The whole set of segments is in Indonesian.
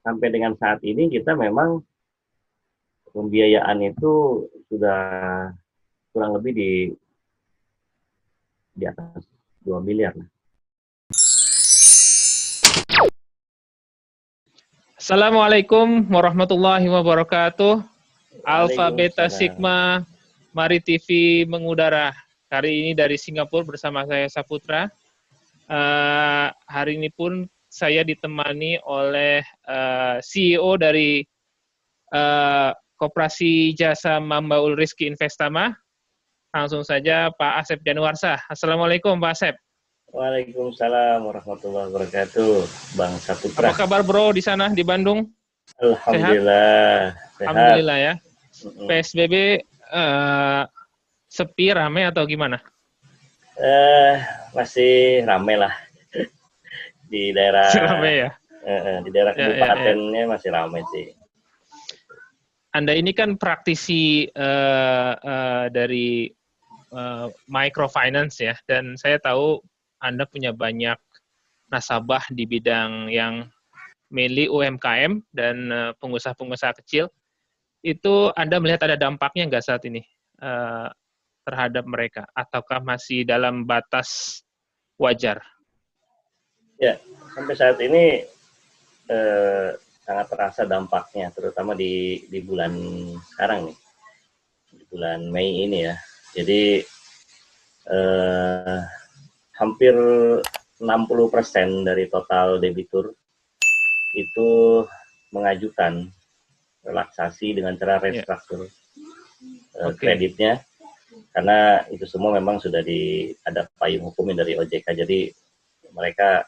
sampai dengan saat ini kita memang pembiayaan itu sudah kurang lebih di atas 2 miliar. Assalamualaikum warahmatullahi wabarakatuh. Alfa Beta Sigma Mari TV mengudara. Hari ini dari Singapura bersama saya Saputra. Hari ini pun saya ditemani oleh CEO dari Koperasi Jasa Mambaul Rizki Investama. Langsung saja Pak Asep Januarsa. Assalamualaikum Pak Asep. Waalaikumsalam warahmatullahi wabarakatuh, Bang Saputra. Apa kabar bro di sana di Bandung? Alhamdulillah. Sehat? Alhamdulillah ya. PSBB sepi, rame atau gimana? Masih rame lah di daerah. Masih rame ya? Di daerah kabupatennya masih rame sih. Anda ini kan praktisi dari microfinance ya, dan saya tahu Anda punya banyak nasabah di bidang yang mainly UMKM dan pengusaha-pengusaha kecil. Itu Anda melihat ada dampaknya nggak saat ini terhadap mereka, ataukah masih dalam batas wajar? Ya, sampai saat ini sangat terasa dampaknya, terutama di bulan sekarang nih, di bulan Mei ini ya. Jadi hampir 60% dari total debitur itu mengajukan relaksasi dengan cara restruktur kreditnya, karena itu semua memang sudah ada payung hukumnya dari OJK, jadi mereka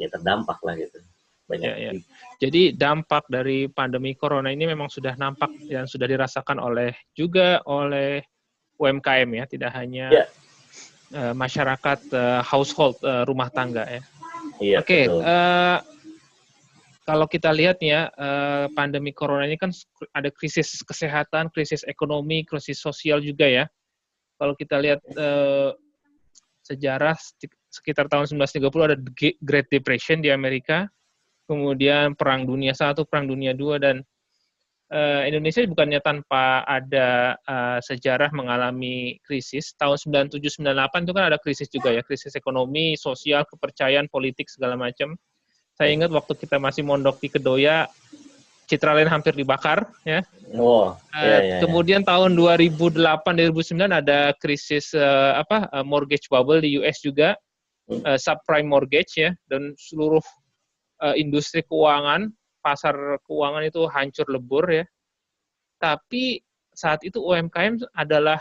ya terdampak lah gitu. Banyak. Jadi dampak dari pandemi corona ini memang sudah nampak dan sudah dirasakan oleh UMKM ya, tidak hanya masyarakat household rumah tangga ya. Iya, Oke. Kalau kita lihat ya, pandemi corona ini kan ada krisis kesehatan, krisis ekonomi, krisis sosial juga ya. Kalau kita lihat sejarah sekitar tahun 1930 ada Great Depression di Amerika, kemudian Perang Dunia I, Perang Dunia II, dan Indonesia bukannya tanpa ada sejarah mengalami krisis. Tahun 97-98 itu kan ada krisis juga ya, krisis ekonomi, sosial, kepercayaan, politik, segala macam. Saya ingat waktu kita masih mondok di Kedoya, Citraland hampir dibakar, ya. Kemudian tahun 2008-2009 ada krisis mortgage bubble di US juga, subprime mortgage ya, dan seluruh industri keuangan, pasar keuangan itu hancur lebur ya. Tapi saat itu UMKM adalah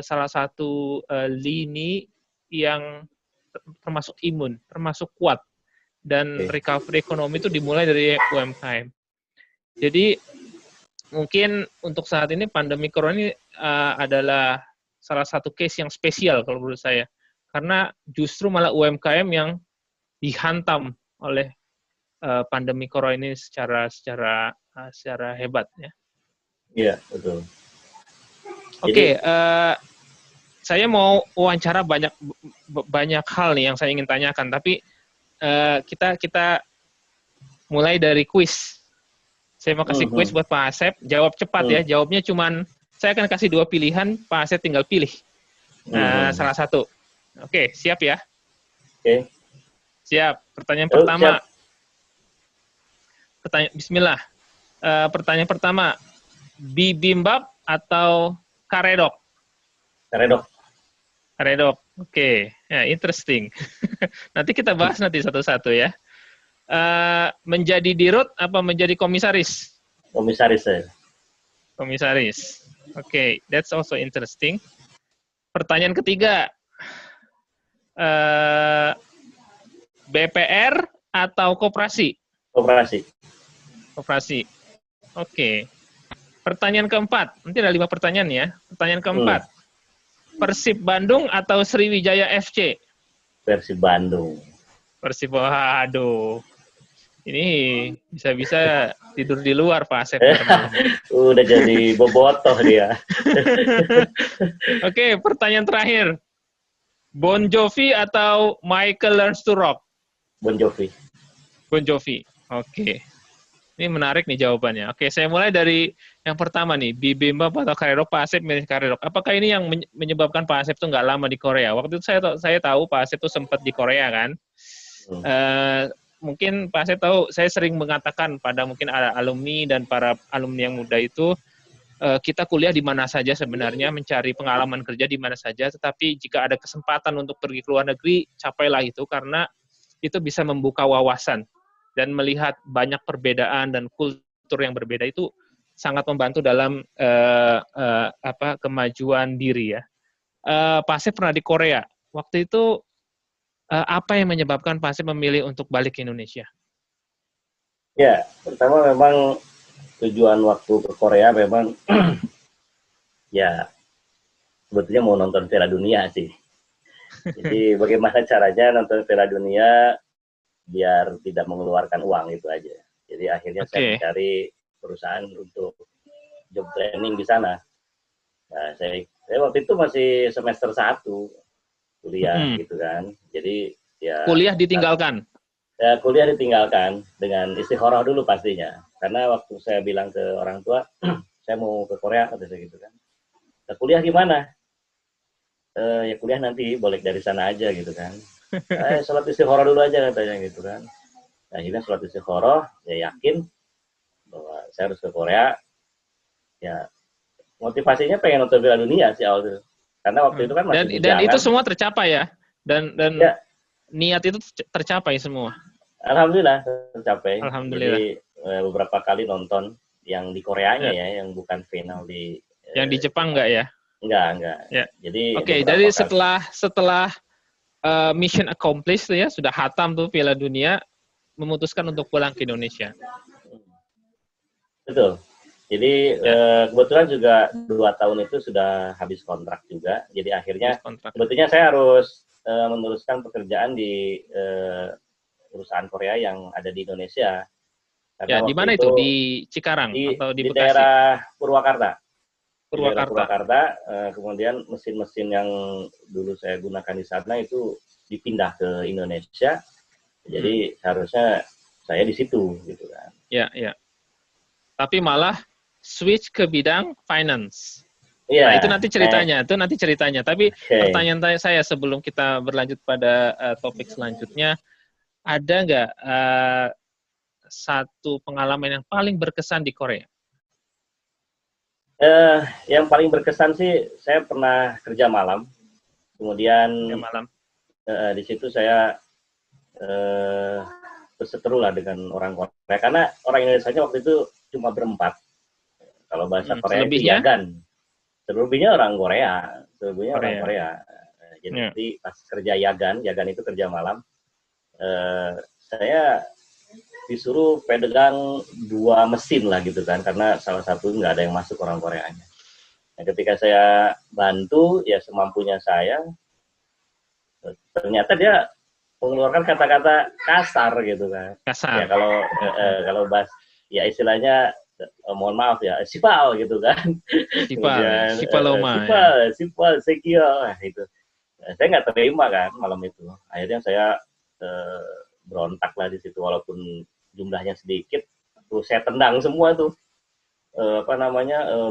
salah satu lini yang termasuk imun, termasuk kuat. Dan recovery ekonomi itu dimulai dari UMKM. Jadi mungkin untuk saat ini pandemi corona ini adalah salah satu case yang spesial kalau menurut saya, karena justru malah UMKM yang dihantam oleh pandemi corona ini secara hebat ya. Iya, betul. Oke, saya mau wawancara banyak hal nih yang saya ingin tanyakan, tapi kita mulai dari kuis. Saya mau kasih kuis buat Pak Asep, jawab cepat ya. Jawabnya saya akan kasih 2 pilihan, Pak Asep tinggal pilih salah satu. Oke, siap ya? Oke. Siap. Pertanyaan pertama. Bismillah. Pertanyaan pertama, bibimbap atau karedok? Karedok. Karedok. Oke, ya, interesting. Nanti kita bahas satu-satu ya. Menjadi dirut apa menjadi komisaris? Komisaris saya. Komisaris. Oke, that's also interesting. Pertanyaan ketiga, BPR atau koperasi? Koperasi. Koperasi. Oke. Pertanyaan keempat, nanti ada 5 pertanyaan ya. Pertanyaan keempat, Persib Bandung atau Sriwijaya FC? Persib Bandung. Persib, aduh. Ini bisa-bisa tidur di luar Pak Asep. Udah jadi bobotoh dia. Oke, pertanyaan terakhir. Bon Jovi atau Michael Learns to Rock? Bon Jovi. Bon Jovi. Oke. Ini menarik nih jawabannya. Oke, saya mulai dari yang pertama nih, Bibimbap atau Karirok, Pak Asep milih Karirok. Apakah ini yang menyebabkan Pak Asep tuh nggak lama di Korea? Waktu itu saya tahu Pak Asep tuh sempat di Korea kan. Hmm. Mungkin Pak Asep tahu, saya sering mengatakan pada mungkin alumni dan para alumni yang muda itu, kita kuliah di mana saja sebenarnya, mencari pengalaman kerja di mana saja, tetapi jika ada kesempatan untuk pergi ke luar negeri, capailah itu, karena itu bisa membuka wawasan dan melihat banyak perbedaan dan kultur yang berbeda itu sangat membantu dalam kemajuan diri ya. Pak Asep pernah di Korea. Waktu itu apa yang menyebabkan Pak Asep memilih untuk balik ke Indonesia? Ya, pertama memang tujuan waktu ke Korea memang ya sebetulnya mau nonton Piala Dunia sih. Jadi bagaimana caranya nonton Piala Dunia biar tidak mengeluarkan uang, itu aja. Jadi akhirnya saya mencari perusahaan untuk job training di sana. Nah, saya waktu itu masih semester 1 kuliah gitu kan. Jadi ya kuliah ditinggalkan. Ya, kuliah ditinggalkan dengan istikharah dulu pastinya. Karena waktu saya bilang ke orang tua, saya mau ke Korea, kata saya gitu kan. Nah, kuliah gimana? Ya kuliah nanti, boleh dari sana aja gitu kan. Sholat istikharah dulu aja katanya gitu kan. Nah, akhirnya sholat istikharah, ya yakin bahwa saya harus ke Korea. Ya, motivasinya pengen nonton Piala Dunia sih awal itu. Karena waktu itu kan masih dan itu semua tercapai ya? Dan ya, niat itu tercapai semua? Alhamdulillah tercapai. Alhamdulillah. Jadi beberapa kali nonton yang di Koreanya ya, yang bukan final di. Yang di Jepang enggak ya? Enggak. Ya. Jadi jadi setelah mission accomplished ya, sudah hatam tuh Piala Dunia, memutuskan untuk pulang ke Indonesia. Betul. Jadi kebetulan juga 2 tahun itu sudah habis kontrak juga. Jadi akhirnya sebetulnya saya harus meneruskan pekerjaan di perusahaan Korea yang ada di Indonesia. Karena di mana itu? Di Cikarang atau di Bekasi? Di daerah Purwakarta. Purwakarta. Kemudian mesin-mesin yang dulu saya gunakan di sana itu dipindah ke Indonesia. Jadi harusnya saya di situ gitu kan. Ya. Tapi malah switch ke bidang finance. Iya. Nah, itu nanti ceritanya. Tapi pertanyaan saya sebelum kita berlanjut pada topik selanjutnya, ada nggak satu pengalaman yang paling berkesan di Korea? Yang paling berkesan sih, saya pernah kerja malam. Kemudian di situ saya berseteru lah dengan orang Korea. Karena orang Indonesia waktu itu cuma berempat. Kalau bahasa Korea itu yagan. Selebihnya orang Korea. Orang Korea. Jadi pas kerja yagan itu kerja malam. Saya disuruh pegang 2 mesin lah gitu kan, karena salah satu nggak ada yang masuk orang Koreanya. Nah, ketika saya bantu ya semampunya saya, ternyata dia mengeluarkan kata-kata kasar gitu kan. Kasar. Ya kalau bahas ya istilahnya mohon maaf ya, sipal gitu kan. Sipal, sekio, itu. Saya nggak terima kan malam itu. Akhirnya saya berontak lah di situ, walaupun jumlahnya sedikit. Terus saya tendang semua tuh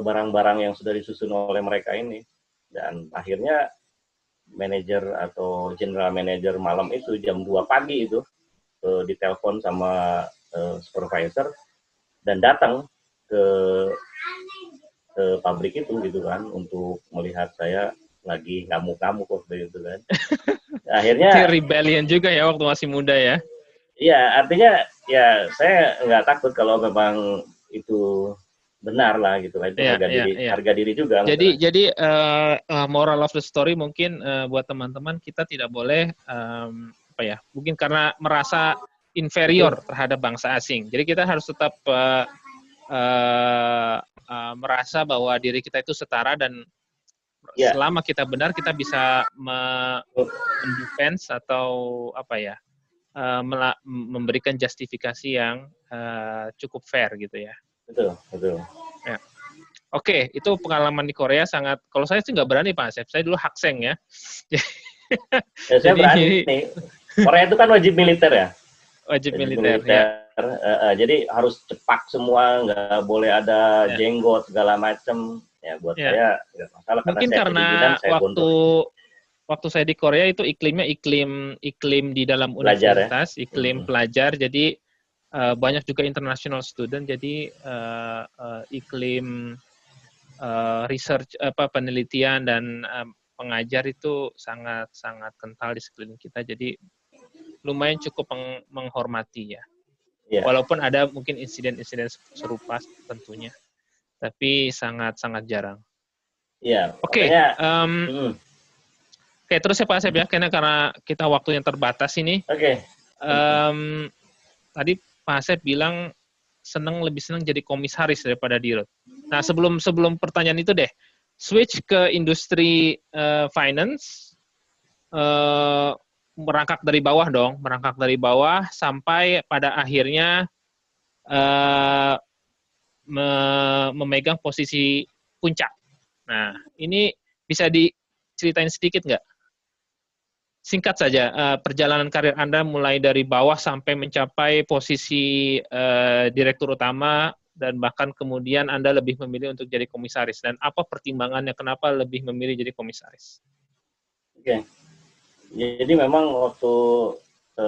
barang-barang yang sudah disusun oleh mereka ini. Dan akhirnya manajer atau general manager malam itu jam 2 pagi itu ditelepon sama supervisor dan datang ke pabrik itu gitu kan, untuk melihat saya lagi ngamuk-ngamuk waktu itu kan. Akhirnya rebellion juga ya waktu masih muda ya. Iya, artinya ya saya nggak takut kalau memang itu benar lah gitu lah. Itu harga diri juga. Jadi moral of the story mungkin buat teman-teman, kita tidak boleh mungkin karena merasa inferior terhadap bangsa asing. Jadi kita harus tetap merasa bahwa diri kita itu setara, dan selama kita benar kita bisa mendefense atau memberikan justifikasi yang cukup fair gitu ya. Betul. Ya. Oke, itu pengalaman di Korea sangat. Kalau saya sih nggak berani Pak Asep. Saya dulu hakseng ya. Saya berani nih. Korea itu kan wajib militer ya. Wajib militer. Ya. Jadi harus cepak semua, nggak boleh ada Ya. jenggot segala macem. Ya buat Ya. saya nggak masalah karena Mungkin saya karena kedinginan, saya waktu gondrong waktu saya di Korea itu iklimnya iklim di dalam belajar ya. universitas, iklim Hmm. pelajar, jadi banyak juga international student, jadi iklim research penelitian dan pengajar itu sangat sangat kental di sekeliling kita, jadi lumayan cukup menghormati ya. Iya. Walaupun ada mungkin insiden-insiden serupa tentunya, tapi sangat sangat jarang. Iya, Oke, makanya Oke, terus ya Pak Asep ya, karena kita waktu yang terbatas ini. oke. Tadi Pak Asep bilang lebih senang jadi komisaris daripada dirut. Nah, sebelum pertanyaan itu deh, switch ke industri finance, merangkak dari bawah dong, merangkak dari bawah sampai pada akhirnya memegang posisi puncak. Nah, ini bisa diceritain sedikit nggak? Singkat saja, perjalanan karir Anda mulai dari bawah sampai mencapai posisi direktur utama, dan bahkan kemudian Anda lebih memilih untuk jadi komisaris. Dan apa pertimbangannya kenapa lebih memilih jadi komisaris? Oke. Jadi memang waktu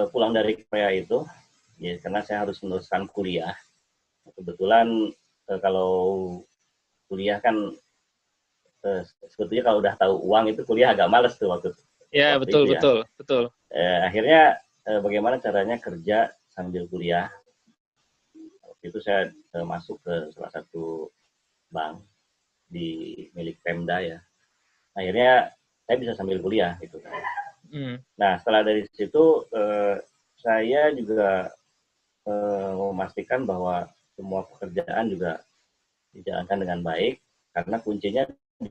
pulang dari Korea itu, ya karena saya harus meneruskan kuliah. Kebetulan kalau kuliah kan sebetulnya kalau udah tahu uang itu kuliah agak males tuh waktu Ya, betul, itu ya. betul. Akhirnya bagaimana caranya kerja sambil kuliah. Waktu itu saya masuk ke salah satu bank di milik Pemda ya. Akhirnya saya bisa sambil kuliah gitu kan. Nah setelah dari situ saya juga memastikan bahwa semua pekerjaan juga dijalankan dengan baik, karena kuncinya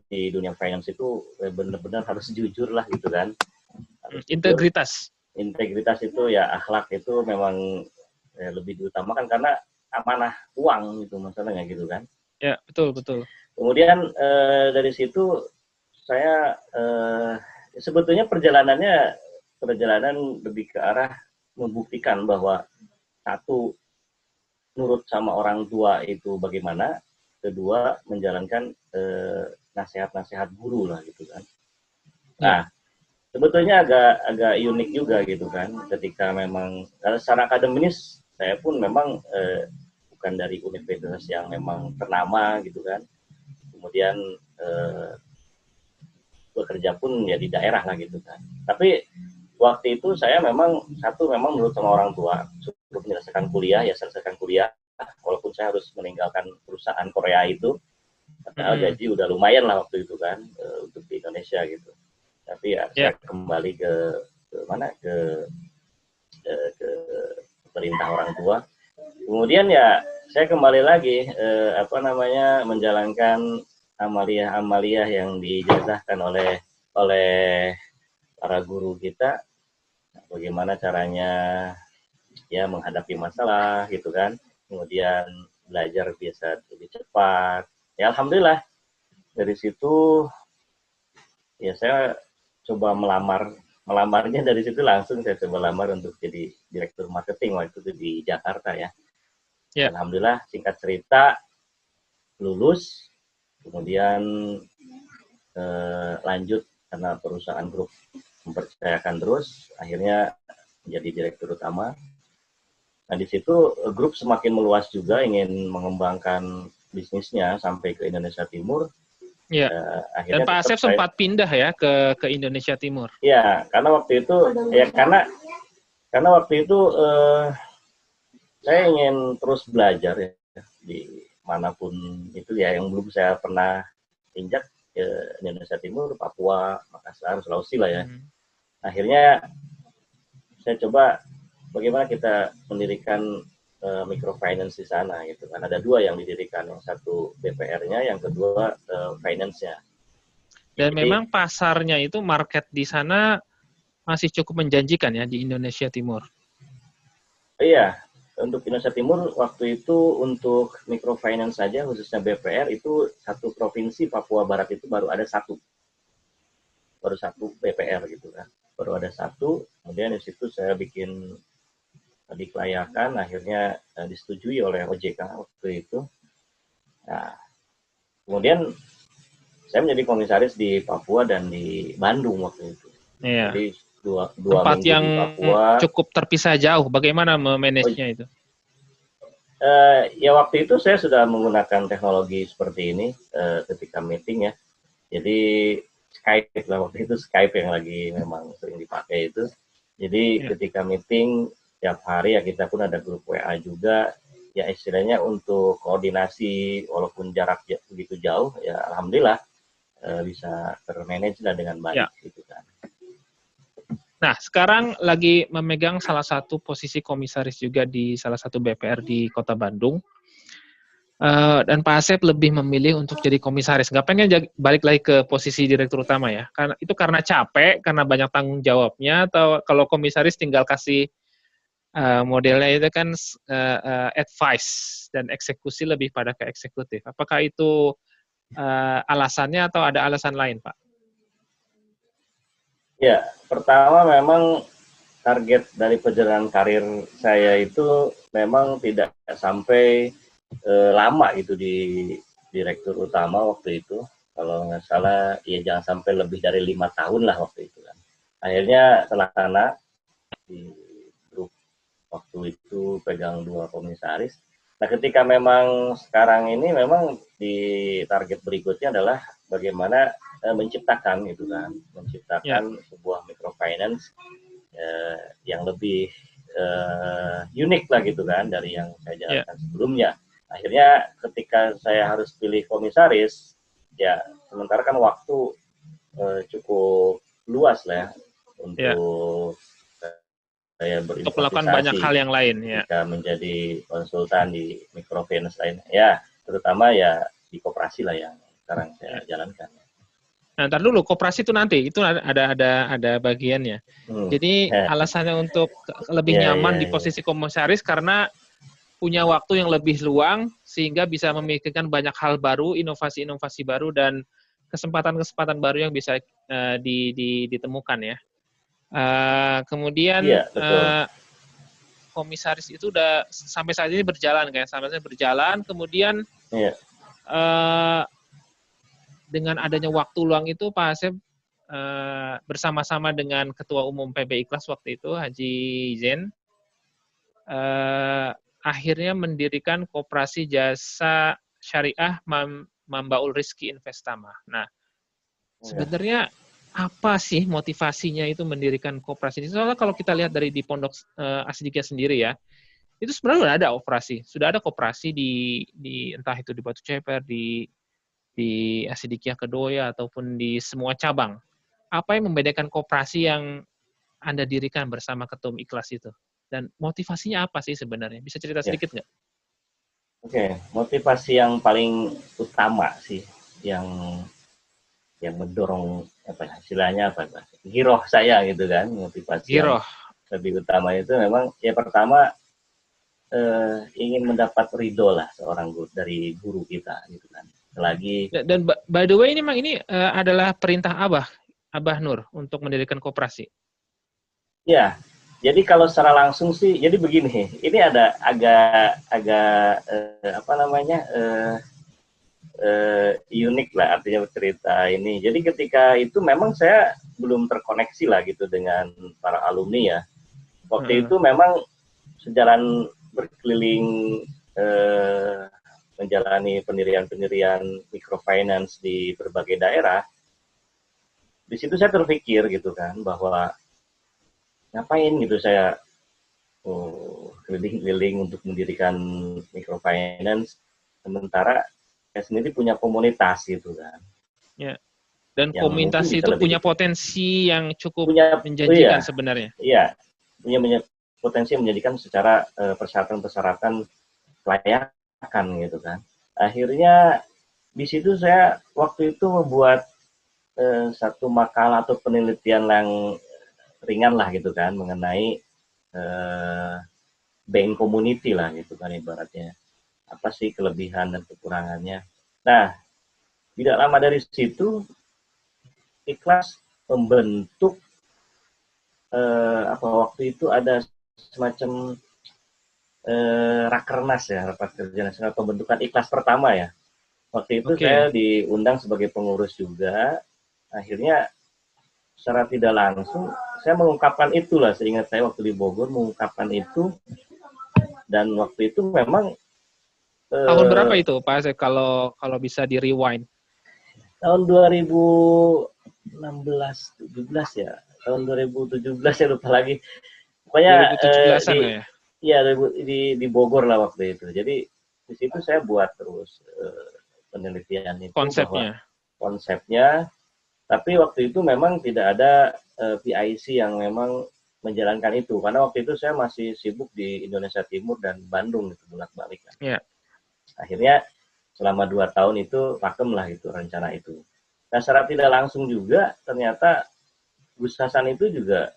di dunia finance itu benar-benar harus jujur lah gitu kan. Harus jujur. Integritas itu ya, akhlak itu memang lebih diutamakan karena amanah uang gitu masalahnya gitu kan. Ya, betul. Kemudian dari situ saya sebetulnya perjalanan lebih ke arah membuktikan bahwa satu, nurut sama orang tua itu bagaimana, kedua menjalankan nasihat-nasihat guru lah gitu kan. Nah, sebetulnya agak unik juga gitu kan, ketika memang secara akademis saya pun memang bukan dari universitas yang memang ternama gitu kan. Kemudian bekerja pun ya di daerah lah gitu kan. Tapi waktu itu saya memang menurut sama orang tua, suruh menyelesaikan kuliah ya selesaikan kuliah, walaupun saya harus meninggalkan perusahaan Korea itu, padahal gaji udah lumayan lah waktu itu kan untuk di Indonesia gitu. Tapi ya saya kembali ke perintah orang tua. Kemudian ya saya kembali lagi menjalankan amalia-amalia yang dijazahkan oleh para guru kita, bagaimana caranya ya menghadapi masalah gitu kan, kemudian belajar biasa lebih cepat. Ya alhamdulillah dari situ ya saya coba melamarnya dari situ langsung saya coba lamar untuk jadi direktur marketing waktu itu di Jakarta ya. Alhamdulillah singkat cerita lulus, kemudian lanjut karena perusahaan grup mempercayakan terus, akhirnya menjadi direktur utama. Nah di situ grup semakin meluas juga, ingin mengembangkan bisnisnya sampai ke Indonesia Timur. Iya. Dan Pak Asep sempat pindah ya ke Indonesia Timur. Iya, karena waktu itu saya ingin terus belajar ya di manapun itu ya, yang belum saya pernah injak ke Indonesia Timur, Papua, Makassar, Sulawesi lah ya. Akhirnya saya coba bagaimana kita mendirikan microfinance di sana gitu kan. Ada dua yang didirikan, yang satu BPR-nya, yang kedua finance-nya. Dan memang pasarnya itu market di sana masih cukup menjanjikan ya di Indonesia Timur. Iya, untuk Indonesia Timur waktu itu untuk microfinance saja khususnya BPR itu satu provinsi Papua Barat itu baru satu BPR gitu kan, baru ada satu. Kemudian di situ saya bikin dikelayakan, akhirnya disetujui oleh OJK waktu itu. Nah, kemudian saya menjadi komisaris di Papua dan di Bandung waktu itu. Iya. Jadi dua Tempat minggu yang di Papua. cukup terpisah jauh. Bagaimana memanagenya itu? Ya waktu itu saya sudah menggunakan teknologi seperti ini ketika meeting ya. Jadi Skype lah, waktu itu Skype yang lagi memang sering dipakai itu. Jadi ketika meeting tiap hari ya, kita pun ada grup WA juga. Ya istilahnya untuk koordinasi walaupun jarak begitu jauh, ya alhamdulillah bisa termanage lah dengan baik gitu kan. Nah, sekarang lagi memegang salah satu posisi komisaris juga di salah satu BPR di Kota Bandung. Dan Pak Asep lebih memilih untuk jadi komisaris. Nggak pengen balik lagi ke posisi direktur utama ya. Karena capek, karena banyak tanggung jawabnya, atau kalau komisaris tinggal kasih modelnya itu kan advice dan eksekusi lebih pada ke eksekutif. Apakah itu alasannya atau ada alasan lain, Pak? Ya, pertama memang target dari perjalanan karir saya itu memang tidak sampai lama gitu di direktur utama waktu itu. Kalau nggak salah, ya jangan sampai lebih dari 5 tahun lah waktu itu kan. Akhirnya terlaksana di grup waktu itu pegang 2 komisaris. Nah, ketika memang sekarang ini memang di target berikutnya adalah bagaimana menciptakan gitu kan, menciptakan sebuah microfinance yang lebih unik lah gitu kan dari yang saya jalankan sebelumnya. Akhirnya ketika saya harus pilih komisaris, ya sementara kan waktu cukup luas lah ya untuk saya untuk melakukan banyak hal yang lain ya. Ketika menjadi konsultan di microfinance lain, ya terutama ya di koperasi lah yang sekarang saya jalankan. Nah, ntar dulu koperasi itu nanti itu ada bagiannya. Jadi alasannya untuk lebih nyaman di posisi komisaris karena punya waktu yang lebih luang sehingga bisa memikirkan banyak hal baru, inovasi-inovasi baru dan kesempatan-kesempatan baru yang bisa ditemukan ya. Kemudian komisaris itu udah sampai saat ini berjalan kayak sampai saat ini berjalan. Kemudian dengan adanya waktu luang itu Pak Asep bersama-sama dengan Ketua Umum PB Ikhlas waktu itu Haji Zen akhirnya mendirikan Koperasi Jasa Syariah Mambaul Rizki Investama. Nah, sebenarnya apa sih motivasinya itu mendirikan koperasi ini? Soalnya kalau kita lihat dari di Pondok As-Siddiqiyah sendiri ya, itu sebenarnya sudah ada operasi, sudah ada koperasi di entah itu di Batu Ceper, di As-Siddiqiyah Kedoya ataupun di semua cabang. Apa yang membedakan koperasi yang Anda dirikan bersama Ketum Ikhlas itu? Dan motivasinya apa sih sebenarnya? Bisa cerita sedikit nggak? Oke, motivasi yang paling utama sih yang mendorong istilahnya giroh saya gitu kan, motivasi yang lebih utama itu memang ya pertama ingin mendapat ridho lah seorang guru dari guru kita gitu kan. Lagi dan by the way ini memang ini adalah perintah Abah Nur untuk mendirikan koperasi. Ya, jadi kalau secara langsung sih jadi begini, ini ada agak unik lah artinya cerita ini. Jadi ketika itu memang saya belum terkoneksi lah gitu dengan para alumni ya. Waktu itu memang sejalan berkeliling menjalani pendirian microfinance di berbagai daerah. Di situ saya terpikir gitu kan bahwa ngapain gitu saya keliling-keliling untuk mendirikan microfinance sementara saya sendiri punya komunitas gitu kan. Ya. Dan komunitas itu punya potensi yang cukup menjanjikan sebenarnya. Iya, punya potensi yang menjadikan secara persyaratan-persyaratan kelayakan gitu kan. Akhirnya di situ saya waktu itu membuat satu makalah atau penelitian yang ringan lah gitu kan mengenai bank community lah gitu kan ibaratnya. Apa sih kelebihan dan kekurangannya. Nah, tidak lama dari situ Ikhlas membentuk waktu itu ada semacam Rakernas ya, Rapat Kerja Nasional Pembentukan Ikhlas pertama ya. Waktu itu Oke. saya diundang sebagai pengurus juga. Akhirnya secara tidak langsung saya mengungkapkan itulah, seingat saya waktu di Bogor mengungkapkan itu, dan waktu itu memang Tahun berapa eh, itu, Pak Asep, kalau kalau bisa di rewind? tahun 2016 17 ya. Tahun 2017 saya lupa lagi. Pokoknya 2017-an nggak ya? ya di Bogor lah waktu itu. Jadi di situ saya buat terus penelitian itu bahwa Konsepnya. konsepnya, tapi waktu itu memang tidak ada PIC yang memang menjalankan itu, karena waktu itu saya masih sibuk di Indonesia Timur dan Bandung gitu bolak-balik kan. Ya. Akhirnya selama 2 tahun itu pakem lah itu rencana itu. Nah secara tidak langsung juga ternyata Gus Hasan itu juga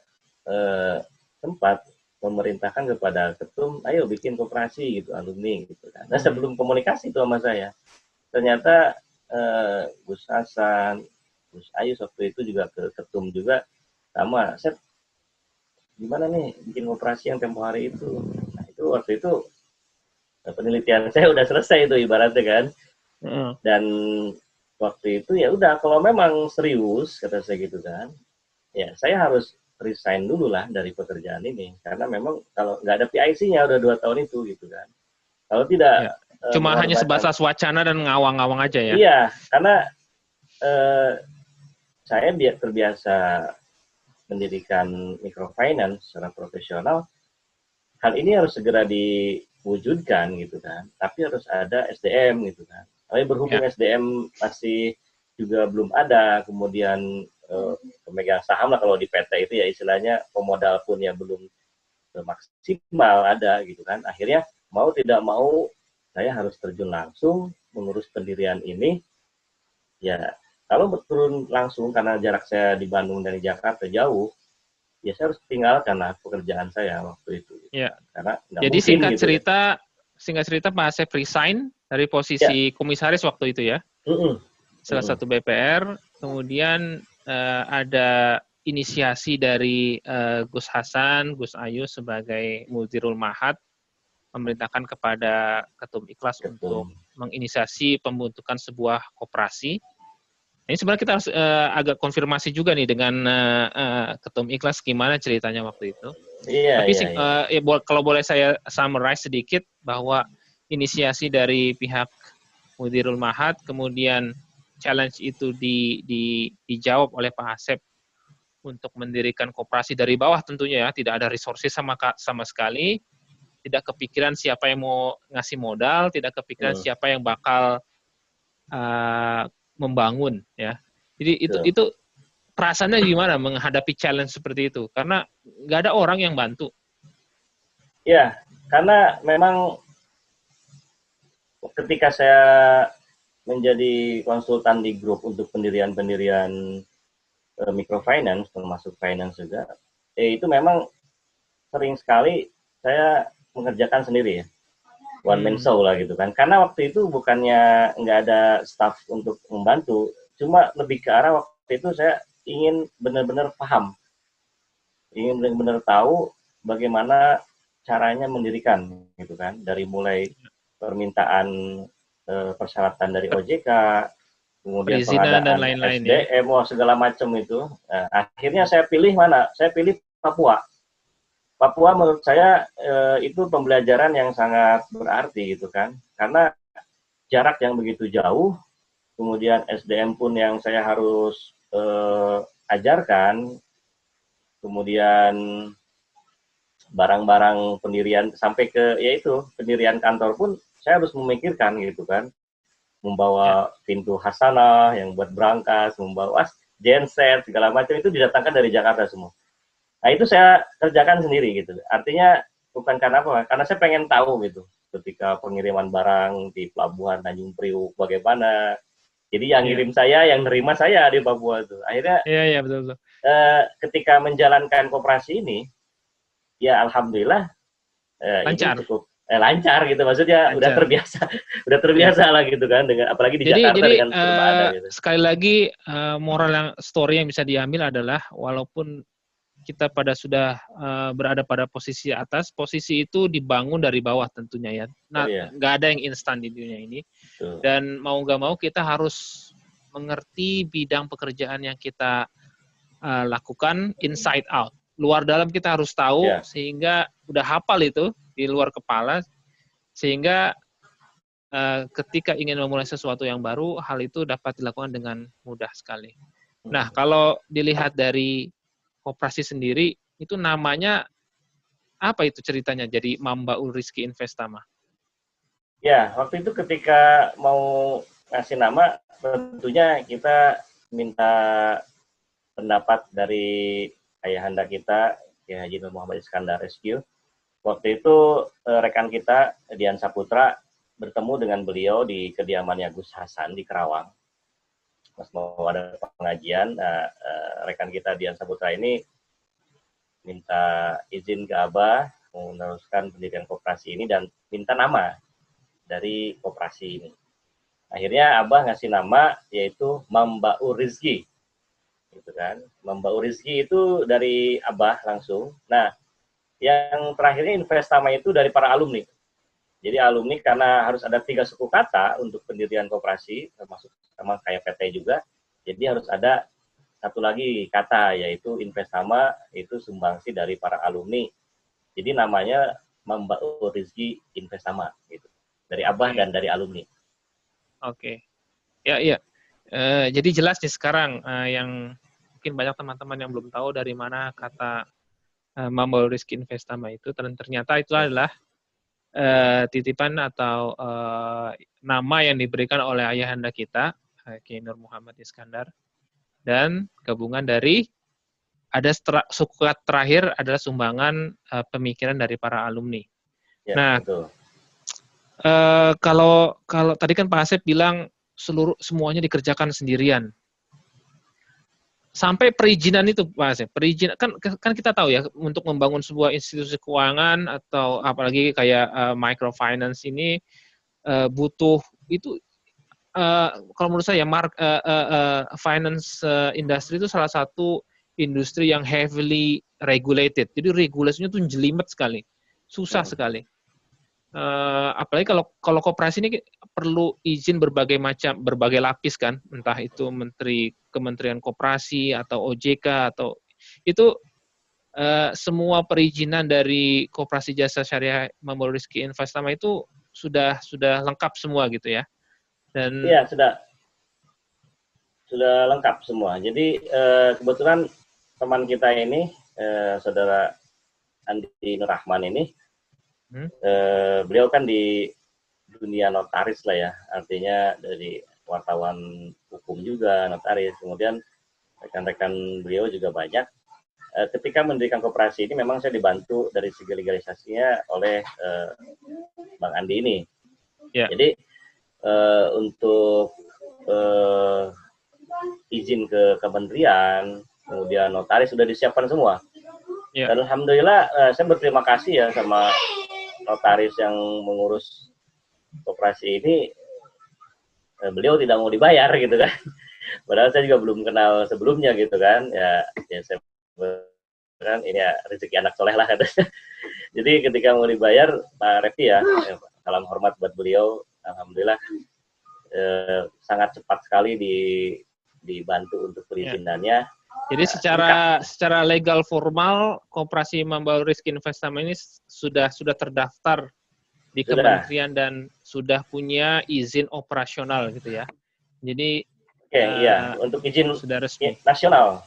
sempat memerintahkan kepada ketum, ayo bikin koperasi gitu alumni gitu kan. Nah sebelum komunikasi itu sama saya, ternyata Gus Hasan, Gus Ayus waktu itu juga ke ketum juga sama, Sep, gimana nih bikin operasi yang tempo hari itu. Nah itu waktu itu penelitian saya udah selesai itu ibaratnya kan. Dan waktu itu ya udah, kalau memang serius kata saya gitu kan, ya saya harus resign dulu lah dari pekerjaan ini, karena memang kalau nggak ada PIC-nya udah 2 tahun itu gitu kan, kalau tidak Ya. Cuma hanya mengorbankan. sebatas wacana dan ngawang-ngawang aja ya? Iya, karena eh, saya terbiasa mendirikan microfinance secara profesional, hal ini harus segera diwujudkan gitu kan, tapi harus ada SDM gitu kan. Tapi berhubung Ya. SDM masih juga belum ada, kemudian pemegang saham lah kalau di PT itu ya istilahnya, pemodal pun ya belum maksimal ada gitu kan. Akhirnya mau tidak mau saya harus terjun langsung mengurus pendirian ini. Ya kalau turun langsung karena jarak saya di Bandung dari Jakarta jauh, ya saya harus tinggalkan lah pekerjaan saya waktu itu gitu Ya. kan. Karena nggak Jadi mungkin gitu ya. singkat cerita Pak Asep resign dari Ya, posisi komisaris waktu itu ya, salah satu BPR. Kemudian ada inisiasi dari Gus Hasan, Gus Ayu sebagai Mudirul Mahat, memerintahkan kepada Ketum Ikhlas untuk ketum. menginisiasi pembentukan sebuah koperasi. Ini sebenarnya kita harus agak konfirmasi juga nih dengan Ketum Ikhlas gimana ceritanya waktu itu. Iya, Tapi iya, iya. kalau boleh saya summarize sedikit bahwa inisiasi dari pihak Mudirul Mahat, kemudian challenge itu dijawab oleh Pak Asep untuk mendirikan koperasi dari bawah tentunya ya, tidak ada resources sama sekali, tidak kepikiran siapa yang mau ngasih modal, tidak kepikiran siapa yang bakal membangun ya. Jadi itu perasaannya gimana menghadapi challenge seperti itu? Karena nggak ada orang yang bantu. Ya, karena memang ketika saya menjadi konsultan di grup untuk pendirian-pendirian microfinance, termasuk finance juga, itu memang sering sekali saya mengerjakan sendiri ya, one man show lah gitu kan. Karena waktu itu bukannya nggak ada staff untuk membantu, cuma lebih ke arah waktu itu saya ingin benar-benar paham, ingin benar-benar tahu bagaimana caranya mendirikan gitu kan, dari mulai permintaan persyaratan dari OJK, kemudian Perizinan dan pengadaan lain-lain ya. SDM, segala macam itu. Akhirnya saya pilih mana? Saya pilih Papua. Papua menurut saya itu pembelajaran yang sangat berarti gitu kan, karena jarak yang begitu jauh, kemudian SDM pun yang saya harus ajarkan, kemudian barang-barang pendirian sampai ke yaitu pendirian kantor pun saya harus memikirkan gitu kan, membawa pintu hasanah yang buat berangkas, membawa genset segala macam itu didatangkan dari Jakarta semua. Nah itu saya kerjakan sendiri gitu. Artinya bukan karena apa, karena saya pengen tahu gitu ketika pengiriman barang di pelabuhan Tanjung Priuk bagaimana. Jadi yang ngirim saya, yang nerima saya di Papua itu. Akhirnya betul. ketika menjalankan koperasi ini, ya alhamdulillah ini Lancar. cukup lancar gitu, maksudnya Lancar. udah terbiasa lah gitu kan, dengan apalagi di Jakarta dengan serba ada gitu. Sekali lagi moral yang story yang bisa diambil adalah walaupun kita pada sudah berada pada posisi atas, posisi itu dibangun dari bawah tentunya ya. Nah, nggak ada yang instan di dunia ini. Dan mau nggak mau kita harus mengerti bidang pekerjaan yang kita lakukan inside out. Luar dalam kita harus tahu sehingga udah hafal itu di luar kepala, sehingga ketika ingin memulai sesuatu yang baru, hal itu dapat dilakukan dengan mudah sekali. Nah, kalau dilihat dari koperasi sendiri, itu namanya apa itu ceritanya jadi Mambaul Rizki Investama? Ya, waktu itu ketika mau ngasih nama, tentunya kita minta pendapat dari ayahanda kita, ya Haji Nur Muhammad Iskandar SQ. Waktu itu rekan kita, Dian Saputra, bertemu dengan beliau di kediamannya Gus Hasan di Kerawang. Pas mau ada pengajian, rekan kita Dian Saputra ini minta izin ke Abah meneruskan pendidikan koperasi ini dan minta nama dari koperasi ini. Akhirnya Abah ngasih nama yaitu Mambaul Rizki, gitu kan. Mambaul Rizki itu dari Abah langsung. Nah, yang terakhirnya Investama itu dari para alumni. Jadi alumni karena harus ada 3 suku kata untuk pendirian koperasi, termasuk sama kayak PT juga. Jadi harus ada satu lagi kata, yaitu Investama, itu sumbangsi dari para alumni. Jadi namanya Mambaul Rizki Investama, gitu. Dari Abah dan dari alumni. Oke. Ya, iya. Jadi jelas nih sekarang yang mungkin banyak teman-teman yang belum tahu dari mana kata Mambaul Rizki Investama itu, dan ternyata itu adalah titipan atau nama yang diberikan oleh ayahanda kita, Kiai Nur Muhammad Iskandar, dan gabungan dari ada suku terakhir adalah sumbangan pemikiran dari para alumni. Ya, nah, betul. Kalau tadi kan Pak Asep bilang semuanya dikerjakan sendirian. Sampai perizinan itu, Pak Asep, perizinan kan kita tahu ya, untuk membangun sebuah institusi keuangan atau apalagi kayak microfinance ini butuh itu kalau menurut saya finance industry itu salah satu industri yang heavily regulated. Jadi regulasinya tuh jelimet sekali, susah sekali. Apalagi kalau koperasi ini perlu izin berbagai lapis kan, entah itu Kementerian Koperasi atau OJK atau itu semua perizinan dari Koperasi Jasa Syariah Mambaul Rizki Investama itu sudah lengkap semua gitu ya. Dan iya, sudah lengkap semua. Jadi kebetulan teman kita ini, saudara Andi Nur Rahman ini, beliau kan di dunia notaris lah ya, artinya dari wartawan hukum juga, notaris. Kemudian rekan-rekan beliau juga banyak. Ketika mendirikan koperasi ini memang saya dibantu dari segi legalisasinya oleh Bang Andi ini. Yeah. Jadi untuk izin ke kementerian, kemudian notaris sudah disiapkan semua. Yeah. Dan alhamdulillah saya berterima kasih ya sama notaris yang mengurus koperasi ini. Beliau tidak mau dibayar gitu kan. Padahal saya juga belum kenal sebelumnya gitu kan. Ya saya kan ini ya rezeki anak soleh lah katanya. Jadi ketika mau dibayar Pak Revi ya, salam hormat buat beliau. Alhamdulillah sangat cepat sekali dibantu untuk perizinannya. Jadi secara legal formal Koperasi Mambaul Rizki Investama ini sudah terdaftar di kementerian dan sudah punya izin operasional gitu ya. Jadi iya, untuk izin sudah resmi nasional.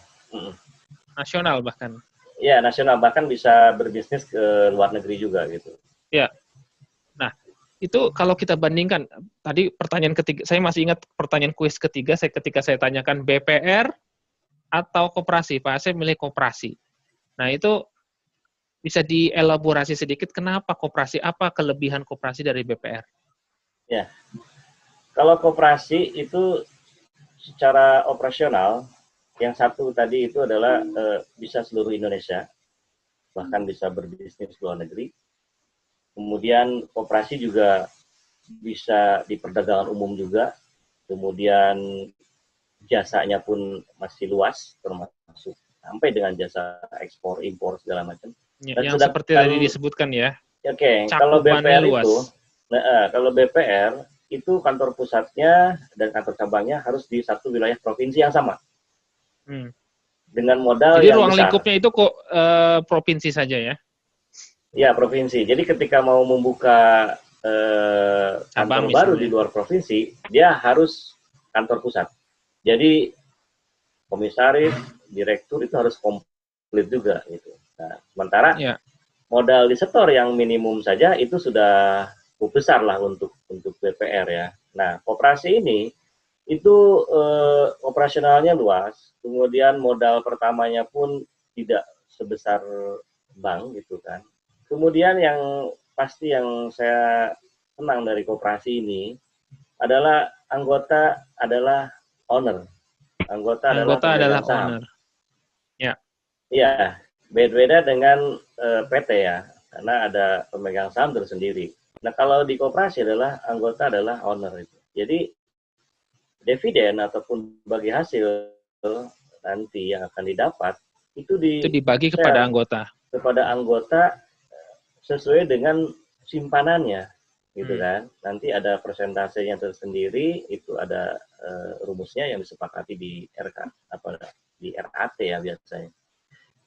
Nasional bahkan. Iya, nasional, bahkan bisa berbisnis ke luar negeri juga gitu. Ya. Nah, itu kalau kita bandingkan tadi pertanyaan ketiga, saya masih ingat pertanyaan kuis ketiga ketika saya tanyakan BPR atau koperasi, Pak Asep milih koperasi. Nah, itu bisa dielaborasi sedikit kenapa koperasi, apa kelebihan koperasi dari BPR? Ya, kalau koperasi itu secara operasional, yang satu tadi itu adalah bisa seluruh Indonesia, bahkan bisa berbisnis luar negeri. Kemudian koperasi juga bisa di perdagangan umum juga. Kemudian jasanya pun masih luas, termasuk sampai dengan jasa ekspor, impor segala macam. Dan Yang seperti tadi disebutkan ya. Oke, kalau BPR luas. kalau BPR itu kantor pusatnya dan kantor cabangnya harus di satu wilayah provinsi yang sama. Dengan modal Jadi yang ruang besar. lingkupnya itu kok provinsi saja ya? Ya, provinsi. Jadi ketika mau membuka kantor baru di luar provinsi, dia harus kantor pusat. Jadi komisaris, direktur itu harus komplit juga gitu. Nah, sementara modal di setor yang minimum saja itu sudah cukup besar lah untuk BPR ya. Nah, koperasi ini itu operasionalnya luas, kemudian modal pertamanya pun tidak sebesar bank gitu kan. Kemudian yang pasti yang saya senang dari koperasi ini adalah anggota adalah owner. Anggota adalah saham. Owner. Ya. Iya, beda-beda dengan PT ya, karena ada pemegang saham tersendiri. Nah, kalau di koperasi adalah anggota adalah owner itu. Jadi dividen ataupun bagi hasil nanti yang akan didapat itu dibagi kepada anggota. Kepada anggota sesuai dengan simpanannya, gitu kan. Nanti ada persentasenya tersendiri, itu ada rumusnya yang disepakati di di RAT ya biasanya.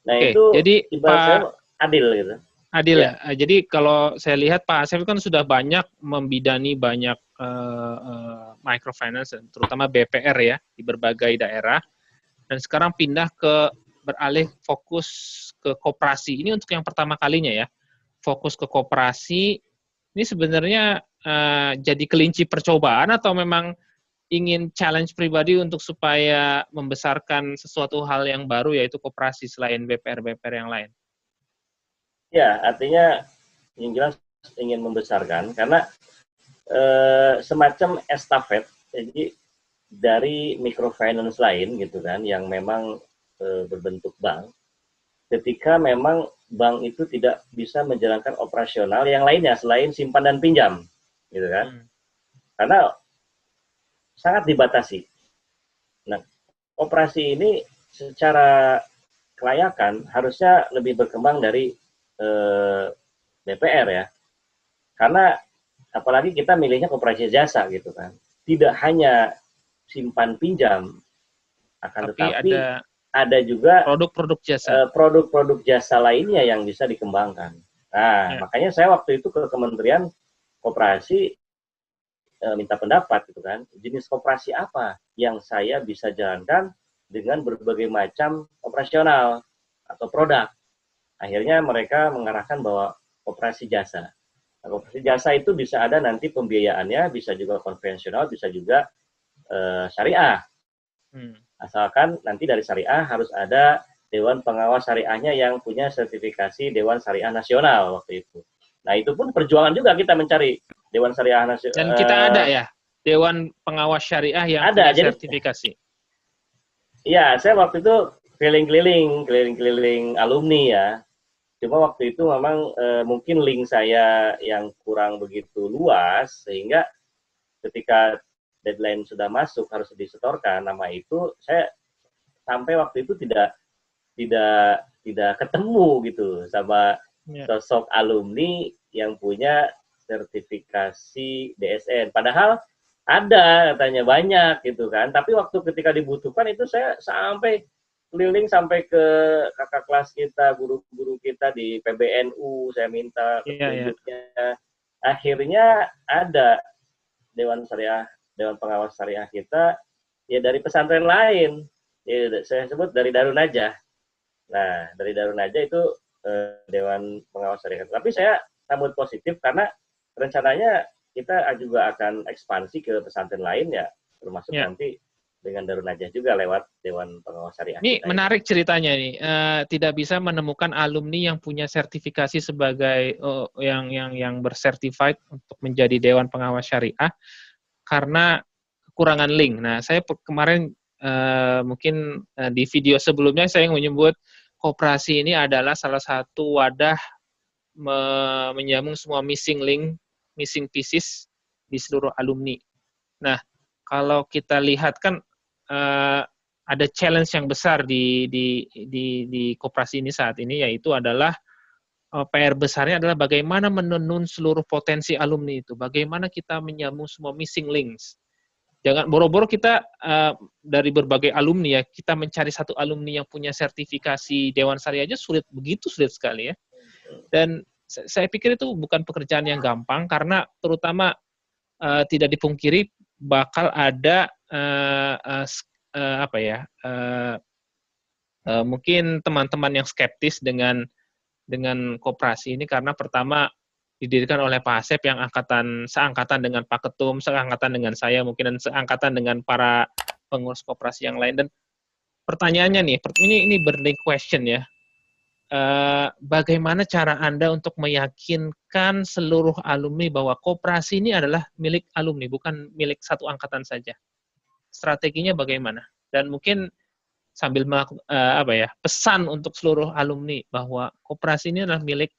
Nah itu jadi ibarat adil gitu. Adil ya. Jadi kalau saya lihat Pak Asep kan sudah banyak membidani banyak microfinance, terutama BPR ya di berbagai daerah. Dan sekarang beralih fokus ke koperasi. Ini untuk yang pertama kalinya ya. Fokus ke koperasi. Ini sebenarnya jadi kelinci percobaan atau memang ingin challenge pribadi untuk supaya membesarkan sesuatu hal yang baru yaitu koperasi selain BPR-BPR yang lain? Ya, artinya yang jelas ingin membesarkan karena semacam estafet, jadi dari microfinance lain gitu kan, yang memang berbentuk bank, ketika memang bank itu tidak bisa menjalankan operasional yang lainnya selain simpan dan pinjam, gitu kan, karena sangat dibatasi. Nah, operasi ini secara kelayakan harusnya lebih berkembang dari BPR ya, karena apalagi kita milihnya koperasi jasa gitu kan, tidak hanya simpan pinjam, akan tetapi ada juga produk-produk jasa, produk-produk jasa lainnya yang bisa dikembangkan. Nah, makanya saya waktu itu ke Kementerian Koperasi minta pendapat gitu kan, jenis koperasi apa yang saya bisa jalankan dengan berbagai macam operasional atau produk. Akhirnya mereka mengarahkan bahwa koperasi jasa. Nah, koperasi jasa itu bisa ada nanti pembiayaannya, bisa juga konvensional, bisa juga syariah. Asalkan nanti dari syariah harus ada Dewan Pengawas Syariahnya yang punya sertifikasi Dewan Syariah Nasional waktu itu. Nah, itu pun perjuangan juga kita mencari Dewan Syariah Nasional. Dan kita ada ya, Dewan Pengawas Syariah yang ada, punya sertifikasi. Iya, saya waktu itu keliling-keliling alumni ya. Cuma waktu itu memang mungkin link saya yang kurang begitu luas, sehingga ketika deadline sudah masuk harus disetorkan nama itu, saya sampai waktu itu tidak ketemu gitu sama sosok alumni yang punya sertifikasi DSN. Padahal ada katanya banyak gitu kan, tapi waktu ketika dibutuhkan itu saya sampai keliling sampai ke kakak kelas kita, guru-guru kita di PBNU, saya minta petunjuknya. Akhirnya ada Dewan Pengawas Syariah kita ya dari pesantren lain. Ya, saya sebut dari Darun Najah. Nah, dari Darun Najah itu Dewan Pengawas Syariah. Tapi saya sambut positif karena rencananya kita juga akan ekspansi ke pesantren lain ya, termasuk nanti dengan Darun Najah juga lewat Dewan Pengawas Syariah. Ini menarik ceritanya nih. Tidak bisa menemukan alumni yang punya sertifikasi sebagai yang bersertified untuk menjadi Dewan Pengawas Syariah karena kekurangan link. Nah, saya kemarin mungkin di video sebelumnya saya menyebut koperasi ini adalah salah satu wadah menyambung semua missing link, missing pieces di seluruh alumni. Nah, kalau kita lihat kan ada challenge yang besar di koperasi ini saat ini, yaitu adalah PR besarnya adalah bagaimana menenun seluruh potensi alumni itu, bagaimana kita menyambung semua missing links. Jangan boro-boro kita dari berbagai alumni ya, kita mencari satu alumni yang punya sertifikasi Dewan Syariah aja begitu sulit sekali ya. Dan saya pikir itu bukan pekerjaan yang gampang, karena terutama tidak dipungkiri bakal ada mungkin teman-teman yang skeptis dengan koperasi ini, karena pertama didirikan oleh Pak Asep yang seangkatan dengan Pak Ketum, seangkatan dengan saya, mungkin dan seangkatan dengan para pengurus koperasi yang lain. Dan pertanyaannya nih, ini burning question ya. Bagaimana cara Anda untuk meyakinkan seluruh alumni bahwa koperasi ini adalah milik alumni, bukan milik satu angkatan saja? Strateginya bagaimana? Dan mungkin sambil pesan untuk seluruh alumni bahwa koperasi ini adalah milik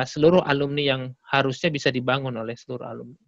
seluruh alumni yang harusnya bisa dibangun oleh seluruh alumni.